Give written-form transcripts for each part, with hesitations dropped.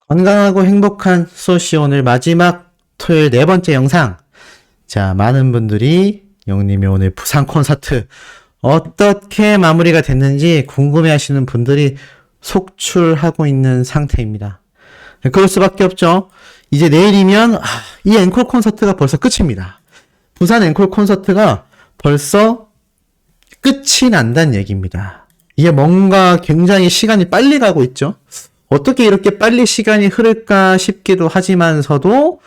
건강하고 행복한 소시 오늘 마지막 토요일 네 번째 영상. 자, 많은 분들이 영님이 오늘 부산 콘서트 어떻게 마무리가 됐는지 궁금해 하시는 분들이 속출하고 있는 상태입니다. 그럴 수밖에 없죠. 이제 내일이면 이 앵콜 콘서트가 벌써 끝입니다. 부산 앵콜 콘서트가 벌써 끝이 난다는 얘기입니다. 이게 뭔가 굉장히 시간이 빨리 가고 있죠. 어떻게 이렇게 빨리 시간이 흐를까 싶기도 하지만서도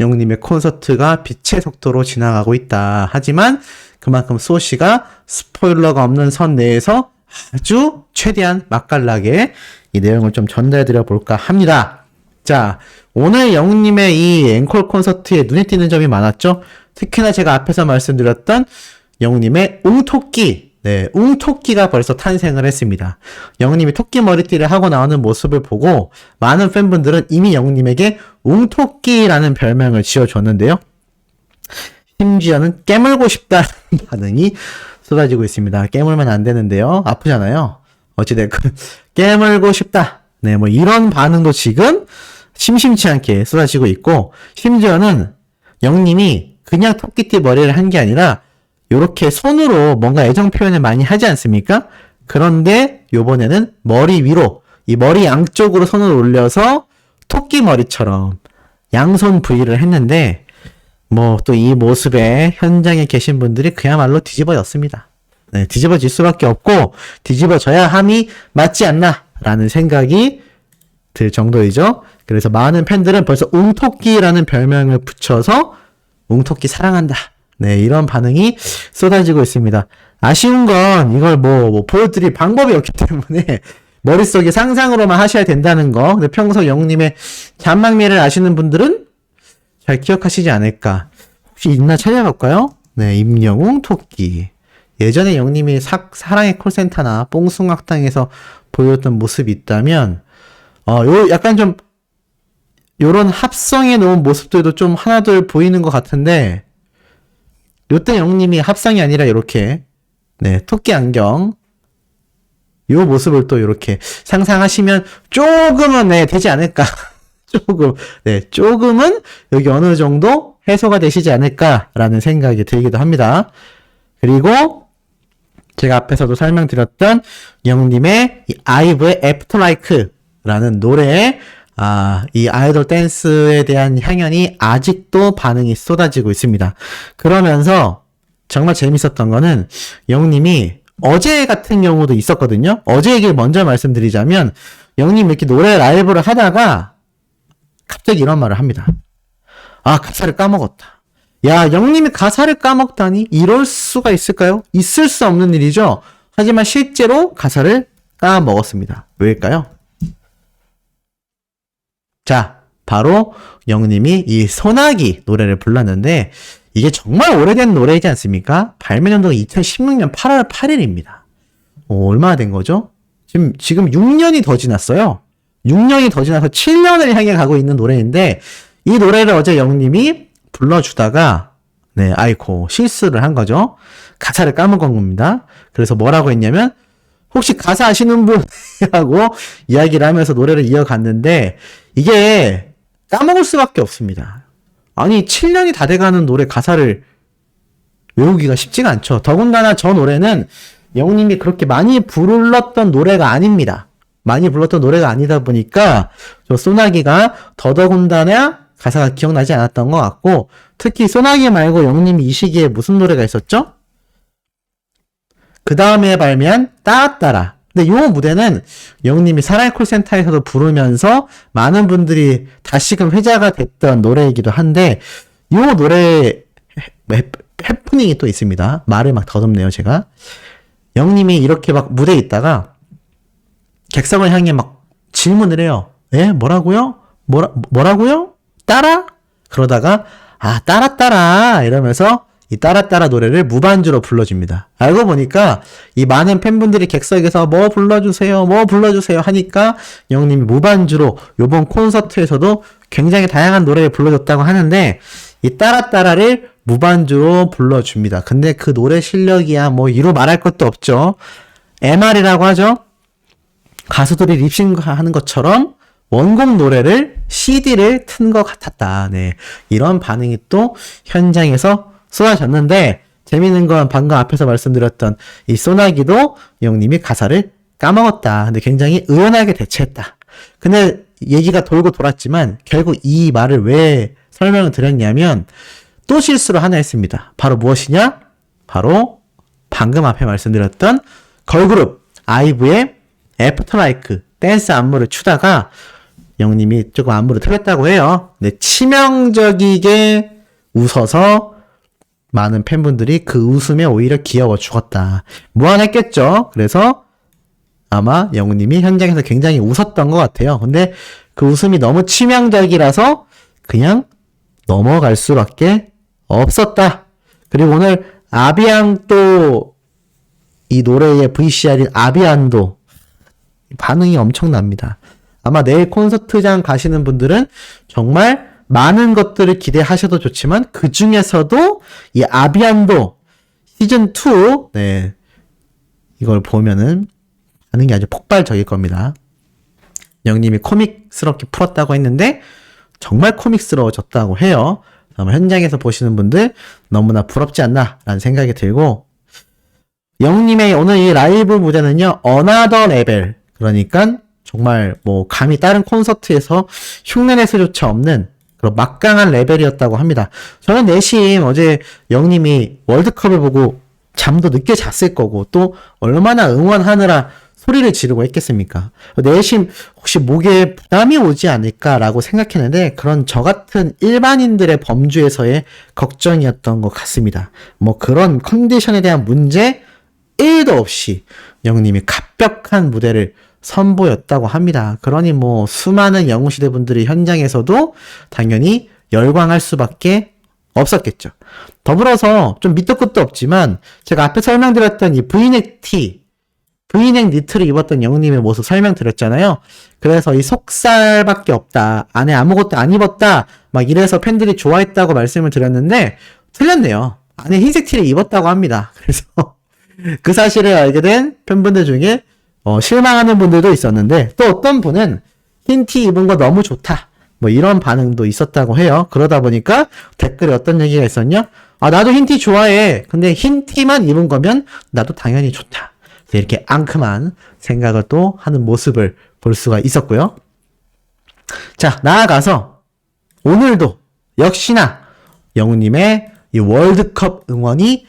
영님의 콘서트가 빛의 속도로 지나가고 있다. 하지만 그만큼 소시가 스포일러가 없는 선 내에서 아주 최대한 맛깔나게 이 내용을 좀 전달해드려 볼까 합니다. 자, 오늘 영님의 이 앵콜 콘서트에 눈에 띄는 점이 많았죠. 특히나 제가 앞에서 말씀드렸던 영님의 웅토끼, 웅토끼가 벌써 탄생을 했습니다. 영님이 토끼 머리띠를 하고 나오는 모습을 보고 많은 팬분들은 이미 영님에게 웅토끼라는 별명을 지어줬는데요. 심지어는 깨물고 싶다는 반응이 쏟아지고 있습니다. 깨물면 안 되는데요. 아프잖아요. 어찌됐건 깨물고 싶다. 뭐 이런 반응도 지금 심심치 않게 쏟아지고 있고, 심지어는 영님이 그냥 토끼띠 머리를 한 게 아니라 요렇게 손으로 뭔가 애정 표현을 많이 하지 않습니까? 그런데 요번에는 머리 위로, 이 머리 양쪽으로 손을 올려서 토끼 머리처럼 양손 V를 했는데, 뭐 또 이 모습에 현장에 계신 분들이 그야말로 뒤집어졌습니다. 뒤집어질 수밖에 없고 뒤집어져야 함이 맞지 않나 라는 생각이 들 정도이죠. 그래서 많은 팬들은 벌써 웅토끼라는 별명을 붙여서 웅토끼 사랑한다. 이런 반응이 쏟아지고 있습니다. 아쉬운 건 이걸 뭐 보여드릴 방법이 없기 때문에 머릿속에 상상으로만 하셔야 된다는 거. 근데 평소 영님의 잔망미를 아시는 분들은 잘 기억하시지 않을까. 혹시 있나 찾아볼까요? 임영웅 토끼. 예전에 영님이 사랑의 콜센터나 뽕숭악당에서 보였던 모습이 있다면 약간 좀 요런 합성해 놓은 모습들도 좀 하나둘 보이는 것 같은데, 요때 영님이 합성이 아니라 이렇게 토끼 안경 요 모습을 또 이렇게 상상하시면 조금은 되지 않을까. 조금은 여기 어느 정도 해소가 되시지 않을까라는 생각이 들기도 합니다. 그리고 제가 앞에서도 설명드렸던 영님의 이 아이브의 애프터라이크라는 노래에 이 아이돌 댄스에 대한 향연이 아직도 반응이 쏟아지고 있습니다. 그러면서 정말 재밌었던 거는 영님이 어제 같은 경우도 있었거든요. 어제 얘기를 먼저 말씀드리자면, 영님이 이렇게 노래 라이브를 하다가 갑자기 이런 말을 합니다. 가사를 까먹었다. 야, 영님이 가사를 까먹다니? 이럴 수가 있을까요? 있을 수 없는 일이죠. 하지만 실제로 가사를 까먹었습니다. 왜일까요? 자, 바로 영님이 이 소나기 노래를 불렀는데, 이게 정말 오래된 노래이지 않습니까? 발매 연도가 2016년 8월 8일입니다. 얼마나 된 거죠? 지금 6년이 더 지났어요. 6년이 더 지나서 7년을 향해 가고 있는 노래인데, 이 노래를 어제 영님이 불러주다가 아이고 실수를 한 거죠. 가사를 까먹은 겁니다. 그래서 뭐라고 했냐면, 혹시 가사 아시는 분이라고 이야기를 하면서 노래를 이어갔는데, 이게 까먹을 수밖에 없습니다. 아니 7년이 다 돼가는 노래 가사를 외우기가 쉽지가 않죠. 더군다나 저 노래는 영님이 그렇게 많이 불렀던 노래가 아닙니다. 많이 불렀던 노래가 아니다 보니까 저 소나기가 더더군다나 가사가 기억나지 않았던 것 같고, 특히 소나기 말고 영님이 이 시기에 무슨 노래가 있었죠? 그 다음에 발매한 따따라. 근데 요 무대는 영님이 사랑의 콜센터에서도 부르면서 많은 분들이 다시금 회자가 됐던 노래이기도 한데, 요 노래에 해프닝이 또 있습니다. 말을 막 더듬네요, 제가. 영님이 이렇게 막 무대에 있다가 객석을 향해 막 질문을 해요. 뭐라고요? 뭐라고요? 따라? 그러다가 따라 이러면서 이 따라따라 노래를 무반주로 불러줍니다. 알고 보니까 이 많은 팬분들이 객석에서 뭐 불러주세요 하니까 영님이 무반주로 요번 콘서트에서도 굉장히 다양한 노래를 불러줬다고 하는데, 이 따라따라를 무반주로 불러줍니다. 근데 그 노래 실력이야 뭐 이루 말할 것도 없죠. MR이라고 하죠. 가수들이 립싱크하는 것처럼 원곡 노래를 CD를 튼 것 같았다. 네. 이런 반응이 또 현장에서 쏟아졌는데, 재밌는 건 방금 앞에서 말씀드렸던 이 소나기도 영님이 가사를 까먹었다. 근데 굉장히 의연하게 대처했다. 근데 얘기가 돌고 돌았지만 결국 이 말을 왜 설명을 드렸냐면 또 실수를 하나 했습니다. 바로 무엇이냐? 바로 방금 앞에 말씀드렸던 걸그룹 아이브의 애프터라이크 댄스 안무를 추다가 영님이 조금 안무를 틀렸다고 해요. 근데 치명적이게 웃어서 많은 팬분들이 그 웃음에 오히려 귀여워 죽었다. 무안했겠죠. 그래서 아마 영님이 현장에서 굉장히 웃었던 것 같아요. 근데 그 웃음이 너무 치명적이라서 그냥 넘어갈 수밖에 없었다. 그리고 오늘 아비앙도 이 노래의 VCR인 아비안도 반응이 엄청납니다. 아마 내일 콘서트장 가시는 분들은 정말 많은 것들을 기대하셔도 좋지만 그 중에서도 이 아비안도 시즌2 네, 이걸 보면은 반응이 아주 폭발적일 겁니다. 영님이 코믹스럽게 풀었다고 했는데 정말 코믹스러워졌다고 해요. 아마 현장에서 보시는 분들 너무나 부럽지 않나 라는 생각이 들고, 영님의 오늘 이 라이브 무대는요 어나더 레벨, 그러니까 정말 뭐 감히 다른 콘서트에서 흉내내서조차 없는 그런 막강한 레벨이었다고 합니다. 저는 내심 어제 영님이 월드컵을 보고 잠도 늦게 잤을 거고 또 얼마나 응원하느라 소리를 지르고 했겠습니까? 내심 혹시 목에 부담이 오지 않을까라고 생각했는데 그런 저 같은 일반인들의 범주에서의 걱정이었던 것 같습니다. 뭐 그런 컨디션에 대한 문제 1도 없이 영님이 갑벽한 무대를 선보였다고 합니다. 그러니 뭐 수많은 영웅시대 분들이 현장에서도 당연히 열광할 수밖에 없었겠죠. 더불어서 좀 밑도 끝도 없지만 제가 앞에 설명드렸던 이 브이넥 티, 브이넥 니트를 입었던 영웅님의 모습 설명드렸잖아요. 그래서 이 속살밖에 없다, 안에 아무것도 안 입었다 막 이래서 팬들이 좋아했다고 말씀을 드렸는데 틀렸네요. 안에 흰색 티를 입었다고 합니다. 그래서 그 사실을 알게 된 팬분들 중에 실망하는 분들도 있었는데 또 어떤 분은 흰 티 입은 거 너무 좋다 뭐 이런 반응도 있었다고 해요. 그러다 보니까 댓글에 어떤 얘기가 있었냐? 아, 나도 흰 티 좋아해. 근데 흰 티만 입은 거면 나도 당연히 좋다. 이렇게 앙큼한 생각을 또 하는 모습을 볼 수가 있었고요. 자, 나아가서 오늘도 역시나 영우님의 이 월드컵 응원이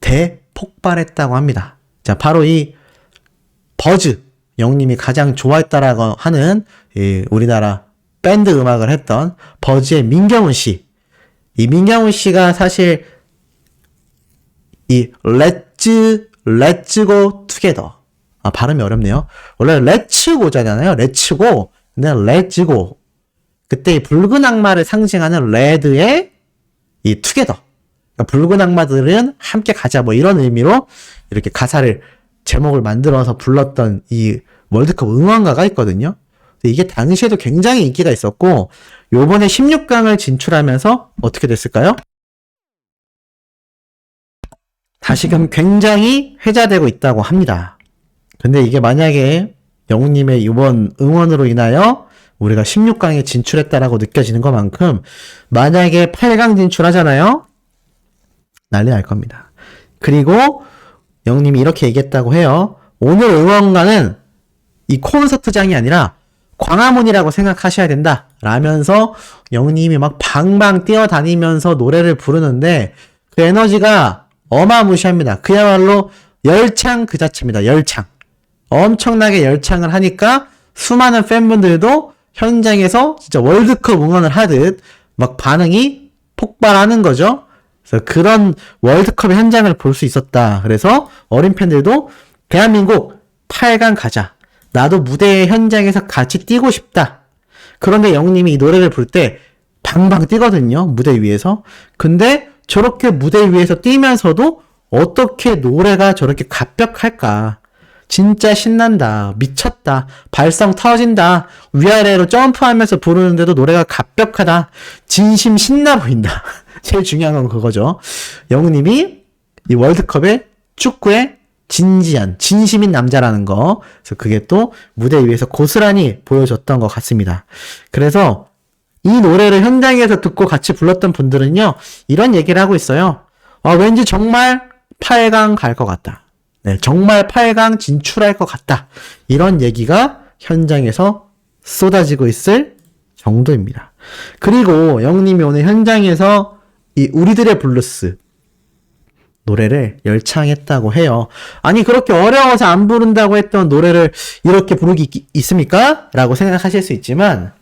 대폭발했다고 합니다. 자, 바로 이 버즈, 영님이 가장 좋아했다라고 하는 이 우리나라 밴드 음악을 했던 버즈의 민경훈 씨. 이 민경훈 씨가 사실 이 렛츠고 투게더. 아, 발음이 어렵네요. 원래 렛츠고잖아요. 렛츠고. 근데 렛츠고. 그때 이 붉은 악마를 상징하는 레드의 이 투게더. 그러니까 붉은 악마들은 함께 가자 뭐 이런 의미로 이렇게 가사를 제목을 만들어서 불렀던 이 월드컵 응원가가 있거든요. 이게 당시에도 굉장히 인기가 있었고 요번에 16강을 진출하면서 어떻게 됐을까요? 다시금 굉장히 회자되고 있다고 합니다. 근데 이게 만약에 영우님의 이번 응원으로 인하여 우리가 16강에 진출했다라고 느껴지는 것만큼 만약에 8강 진출하잖아요? 난리 날 겁니다. 그리고 영님이 이렇게 얘기했다고 해요. 오늘 응원가는 이 콘서트장이 아니라 광화문이라고 생각하셔야 된다 라면서 영님이 막 방방 뛰어다니면서 노래를 부르는데 그 에너지가 어마무시합니다. 그야말로 열창 그 자체입니다. 열창. 엄청나게 열창을 하니까 수많은 팬분들도 현장에서 진짜 월드컵 응원을 하듯 막 반응이 폭발하는 거죠. 그래서 그런 월드컵의 현장을 볼 수 있었다. 그래서 어린 팬들도 대한민국 8강 가자. 나도 무대 현장에서 같이 뛰고 싶다. 그런데 영님이 이 노래를 부를 때 방방 뛰거든요. 무대 위에서. 근데 저렇게 무대 위에서 뛰면서도 어떻게 노래가 저렇게 갑벽할까. 진짜 신난다. 미쳤다. 발성 터진다. 위아래로 점프하면서 부르는데도 노래가 갑벽하다. 진심 신나 보인다. 제일 중요한 건 그거죠. 영우님이 이 월드컵의 축구의 진지한, 진심인 남자라는 거. 그래서 그게 또 무대 위에서 고스란히 보여줬던 것 같습니다. 그래서 이 노래를 현장에서 듣고 같이 불렀던 분들은요, 이런 얘기를 하고 있어요. 왠지 정말 8강 갈 것 같다. 네, 정말 8강 진출할 것 같다. 이런 얘기가 현장에서 쏟아지고 있을 정도입니다. 그리고 영님이 오늘 현장에서 이 우리들의 블루스 노래를 열창했다고 해요. 아니 그렇게 어려워서 안 부른다고 했던 노래를 이렇게 부르기 있습니까? 라고 생각하실 수 있지만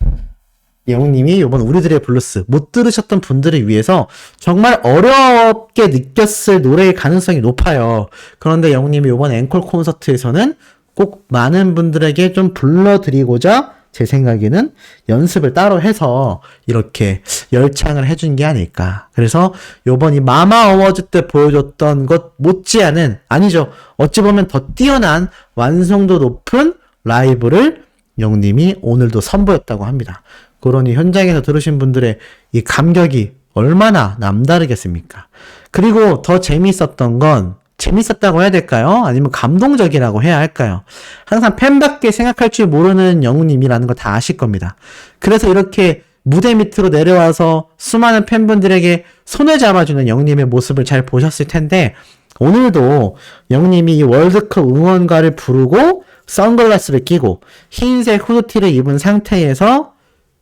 영님이 이번 우리들의 블루스 못 들으셨던 분들을 위해서 정말 어렵게 느꼈을 노래의 가능성이 높아요. 그런데 영님이 이번 앵콜 콘서트에서는 꼭 많은 분들에게 좀 불러드리고자 제 생각에는 연습을 따로 해서 이렇게 열창을 해준 게 아닐까. 그래서 요번 이 마마 어워즈 때 보여줬던 것 못지않은, 아니죠, 어찌 보면 더 뛰어난 완성도 높은 라이브를 영님이 오늘도 선보였다고 합니다. 그러니 현장에서 들으신 분들의 이 감격이 얼마나 남다르겠습니까? 그리고 더 재미있었던 건, 재밌었다고 해야 될까요? 아니면 감동적이라고 해야 할까요? 항상 팬밖에 생각할 줄 모르는 영웅님이라는 거 다 아실 겁니다. 그래서 이렇게 무대 밑으로 내려와서 수많은 팬분들에게 손을 잡아주는 영웅님의 모습을 잘 보셨을 텐데, 오늘도 영웅님이 이 월드컵 응원가를 부르고 선글라스를 끼고 흰색 후드티를 입은 상태에서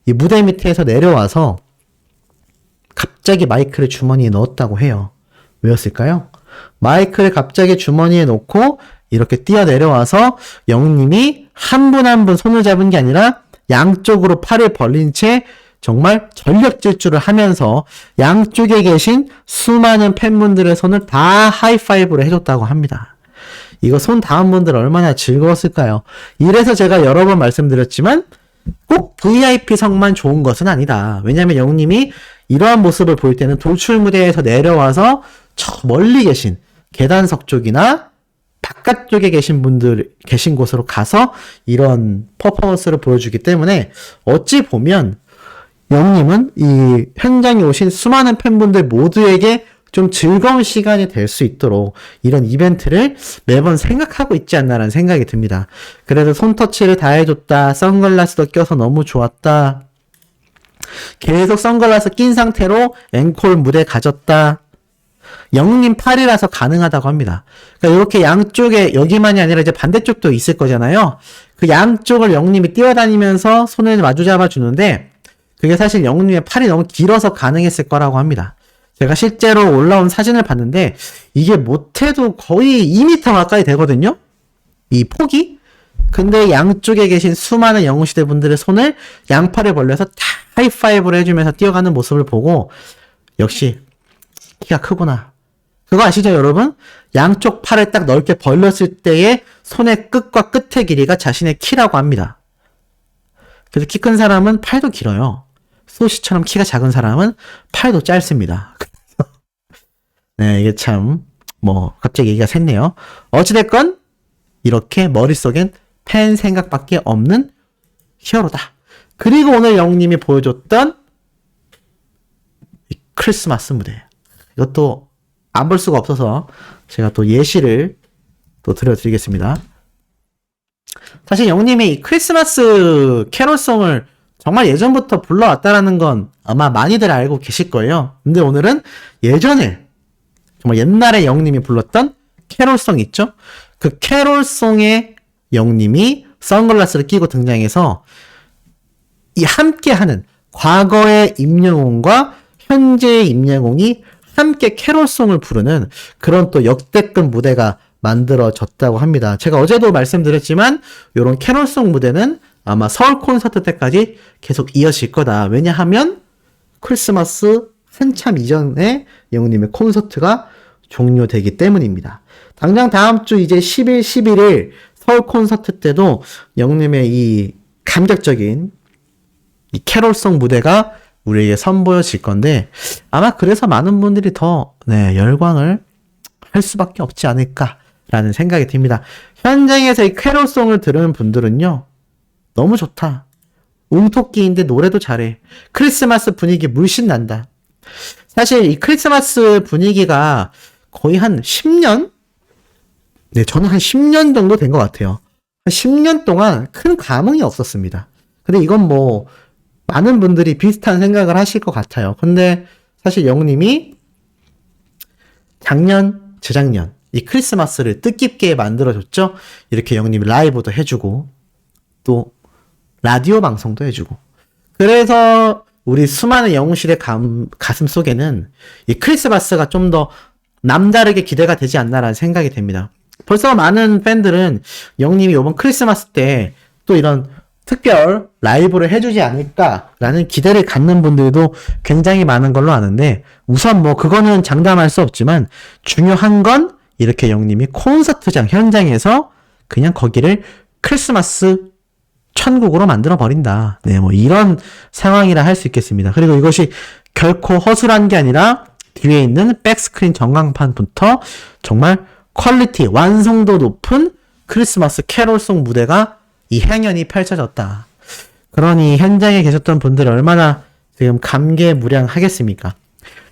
이 무대 밑에서 내려와서 갑자기 마이크를 주머니에 넣었다고 해요. 왜였을까요? 마이크를 갑자기 주머니에 놓고 이렇게 뛰어 내려와서 영웅님이 한 분 한 분 손을 잡은 게 아니라 양쪽으로 팔을 벌린 채 정말 전력 질주를 하면서 양쪽에 계신 수많은 팬분들의 손을 다 하이파이브를 해줬다고 합니다. 이거 손 닿은 분들 얼마나 즐거웠을까요? 이래서 제가 여러 번 말씀드렸지만 꼭 VIP석만 좋은 것은 아니다. 왜냐하면 영웅님이 이러한 모습을 보일 때는 돌출 무대에서 내려와서 저 멀리 계신 계단석 쪽이나 바깥쪽에 계신 분들 계신 곳으로 가서 이런 퍼포먼스를 보여주기 때문에 어찌 보면 영님은 이 현장에 오신 수많은 팬분들 모두에게 좀 즐거운 시간이 될 수 있도록 이런 이벤트를 매번 생각하고 있지 않나라는 생각이 듭니다. 그래서 손터치를 다 해줬다. 선글라스도 껴서 너무 좋았다. 계속 선글라스 낀 상태로 앵콜 무대 가졌다. 영웅님 팔이라서 가능하다고 합니다. 그러니까 이렇게 양쪽에, 여기만이 아니라 이제 반대쪽도 있을 거잖아요. 그 양쪽을 영웅님이 뛰어다니면서 손을 마주 잡아주는데 그게 사실 영웅님의 팔이 너무 길어서 가능했을 거라고 합니다. 제가 실제로 올라온 사진을 봤는데 이게 못해도 거의 2m 가까이 되거든요? 이 폭이? 근데 양쪽에 계신 수많은 영웅시대 분들의 손을 양팔에 벌려서 다 하이파이브를 해주면서 뛰어가는 모습을 보고 역시 키가 크구나. 그거 아시죠, 여러분? 양쪽 팔을 딱 넓게 벌렸을 때의 손의 끝과 끝의 길이가 자신의 키라고 합니다. 그래서 키 큰 사람은 팔도 길어요. 소시처럼 키가 작은 사람은 팔도 짧습니다. 네, 이게 참, 갑자기 얘기가 샜네요. 어찌됐건, 이렇게 머릿속엔 팬 생각밖에 없는 히어로다. 그리고 오늘 영웅님이 보여줬던 이 크리스마스 무대. 이것도 안 볼 수가 없어서 제가 또 예시를 또 들려드리겠습니다. 사실 영웅님이 이 크리스마스 캐롤송을 정말 예전부터 불러왔다라는 건 아마 많이들 알고 계실 거예요. 근데 오늘은 예전에 정말 옛날에 영웅님이 불렀던 캐롤송 있죠? 그 캐롤송에 영웅님이 선글라스를 끼고 등장해서 이 함께하는 과거의 임영웅과 현재의 임영웅이 함께 캐롤송을 부르는 그런 또 역대급 무대가 만들어졌다고 합니다. 제가 어제도 말씀드렸지만 이런 캐롤송 무대는 아마 서울 콘서트 때까지 계속 이어질 거다. 왜냐하면 크리스마스 한참 이전에 영웅님의 콘서트가 종료되기 때문입니다. 당장 다음 주 이제 10일, 11일 서울 콘서트 때도 영웅님의 이 감격적인 이 캐롤송 무대가 우리에게 선보여질 건데 아마 그래서 많은 분들이 더 열광을 할 수밖에 없지 않을까라는 생각이 듭니다. 현장에서 이 캐롤송을 들으는 분들은요. 너무 좋다. 웅토끼인데 노래도 잘해. 크리스마스 분위기 물씬 난다. 사실 이 크리스마스 분위기가 거의 한 10년? 네, 저는 한 10년 정도 된 것 같아요. 한 10년 동안 큰 감흥이 없었습니다. 근데 이건 뭐 많은 분들이 비슷한 생각을 하실 것 같아요. 근데 사실 영님이 작년, 재작년 이 크리스마스를 뜻깊게 만들어줬죠. 이렇게 영님이 라이브도 해주고 또 라디오 방송도 해주고, 그래서 우리 수많은 영웅실의 가슴 속에는 이 크리스마스가 좀 더 남다르게 기대가 되지 않나라는 생각이 됩니다. 벌써 많은 팬들은 영님이 이번 크리스마스 때 또 이런 특별 라이브를 해주지 않을까라는 기대를 갖는 분들도 굉장히 많은 걸로 아는데, 우선 뭐 그거는 장담할 수 없지만 중요한 건 이렇게 영님이 콘서트장 현장에서 그냥 거기를 크리스마스 천국으로 만들어 버린다. 네, 뭐 이런 상황이라 할 수 있겠습니다. 그리고 이것이 결코 허술한 게 아니라 뒤에 있는 백스크린 전광판부터 정말 퀄리티, 완성도 높은 크리스마스 캐롤송 무대가 이 행연이 펼쳐졌다. 그러니 현장에 계셨던 분들 얼마나 지금 감개무량하겠습니까?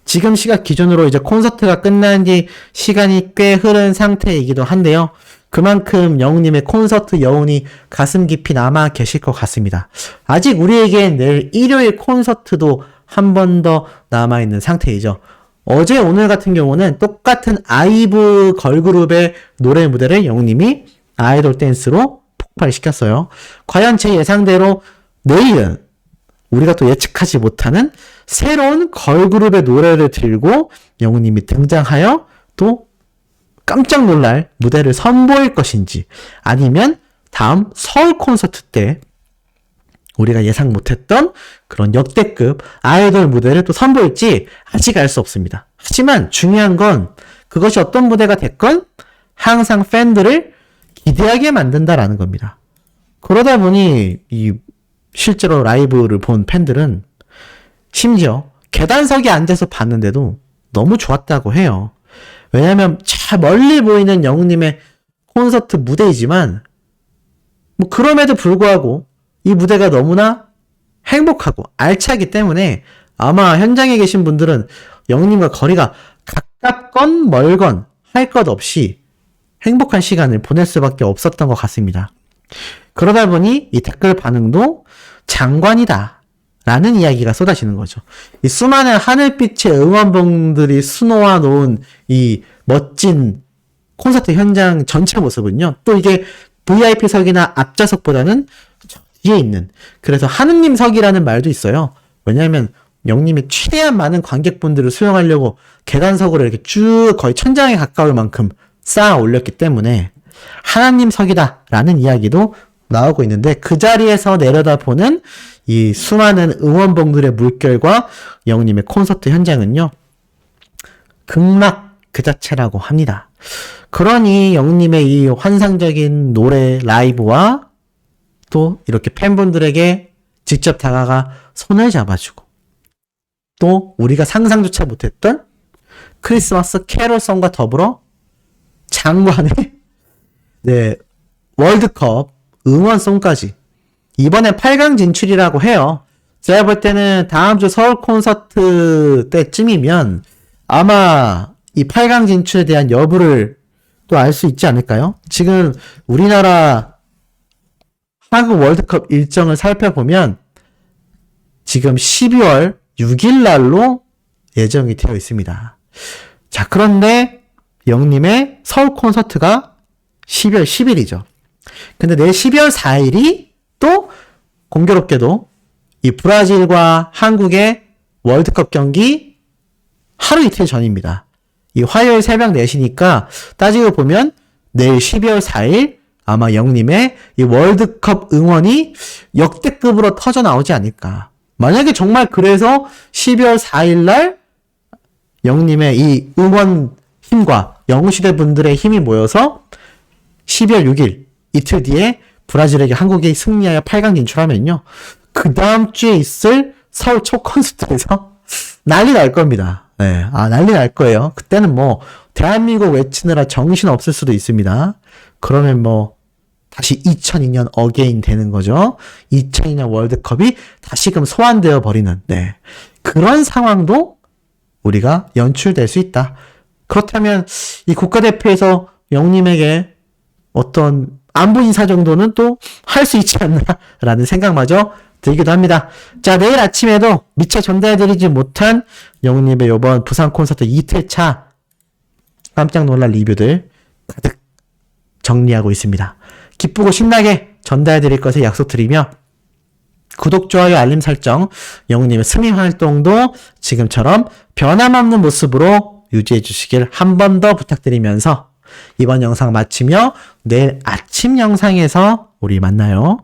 지금 시각 기준으로 이제 콘서트가 끝난 지 시간이 꽤 흐른 상태이기도 한데요. 그만큼 영웅님의 콘서트 여운이 가슴 깊이 남아 계실 것 같습니다. 아직 우리에겐 내일 일요일 콘서트도 한 번 더 남아있는 상태이죠. 어제 오늘 같은 경우는 똑같은 아이브 걸그룹의 노래 무대를 영웅님이 아이돌 댄스로 폭발시켰어요. 과연 제 예상대로 내일은 우리가 또 예측하지 못하는 새로운 걸그룹의 노래를 들고 영웅님이 등장하여 또 깜짝 놀랄 무대를 선보일 것인지, 아니면 다음 서울 콘서트 때 우리가 예상 못했던 그런 역대급 아이돌 무대를 또 선보일지 아직 알 수 없습니다. 하지만 중요한 건 그것이 어떤 무대가 됐건 항상 팬들을 기대하게 만든다라는 겁니다. 그러다 보니 이 실제로 라이브를 본 팬들은 심지어 계단석에 앉아서 봤는데도 너무 좋았다고 해요. 왜냐면 저 멀리 보이는 영웅님의 콘서트 무대이지만 뭐 그럼에도 불구하고 이 무대가 너무나 행복하고 알차기 때문에 아마 현장에 계신 분들은 영웅님과 거리가 가깝건 멀건 할 것 없이 행복한 시간을 보낼 수밖에 없었던 것 같습니다. 그러다 보니 이 댓글 반응도 장관이다 라는 이야기가 쏟아지는 거죠. 이 수많은 하늘빛의 응원봉들이 수놓아 놓은 이 멋진 콘서트 현장 전체 모습은요, 또 이게 VIP석이나 앞좌석보다는 뒤에 있는, 그래서 하느님석이라는 말도 있어요. 왜냐하면 영님이 최대한 많은 관객분들을 수용하려고 계단석으로 이렇게 쭉 거의 천장에 가까울 만큼 쌓아 올렸기 때문에 하나님석이다 라는 이야기도 나오고 있는데, 그 자리에서 내려다보는 이 수많은 응원봉들의 물결과 영님의 콘서트 현장은요, 극락 그 자체라고 합니다. 그러니 영님의 이 환상적인 노래 라이브와 또 이렇게 팬분들에게 직접 다가가 손을 잡아주고, 또 우리가 상상조차 못했던 크리스마스 캐롤송과 더불어 장관의 네, 월드컵 응원송까지, 이번에 8강 진출이라고 해요. 제가 볼 때는 다음 주 서울 콘서트 때쯤이면 아마 이 8강 진출에 대한 여부를 또 알 수 있지 않을까요? 지금 우리나라 한국 월드컵 일정을 살펴보면 지금 12월 6일 날로 예정이 되어 있습니다. 자, 그런데 영님의 서울 콘서트가 12월 10일이죠. 근데 내일 12월 4일이 또 공교롭게도 이 브라질과 한국의 월드컵 경기 하루 이틀 전입니다. 이 화요일 새벽 4시니까 따지고 보면 내일 12월 4일 아마 영님의 이 월드컵 응원이 역대급으로 터져 나오지 않을까. 만약에 정말 그래서 12월 4일 날 영님의 이 응원 힘과 영웅시대 분들의 힘이 모여서 12월 6일 이틀 뒤에 브라질에게 한국이 승리하여 8강 진출하면요, 그 다음 주에 있을 서울 첫 콘서트에서 난리 날 겁니다. 네, 난리 날 거예요. 그때는 뭐 대한민국 외치느라 정신 없을 수도 있습니다. 그러면 뭐 다시 2002년 어게인 되는 거죠. 2002년 월드컵이 다시금 소환되어 버리는, 네, 그런 상황도 우리가 연출될 수 있다. 그렇다면 이 국가대표에서 영님에게 어떤 안부 인사 정도는 또 할 수 있지 않나라는 생각마저 들기도 합니다. 자, 내일 아침에도 미처 전달해드리지 못한 영님의 이번 부산 콘서트 이틀차 깜짝 놀랄 리뷰들 가득 정리하고 있습니다. 기쁘고 신나게 전달해드릴 것을 약속드리며 구독, 좋아요, 알림 설정, 영님의 스밍 활동도 지금처럼 변함없는 모습으로 유지해 주시길 한 번 더 부탁드리면서 이번 영상 마치며 내일 아침 영상에서 우리 만나요.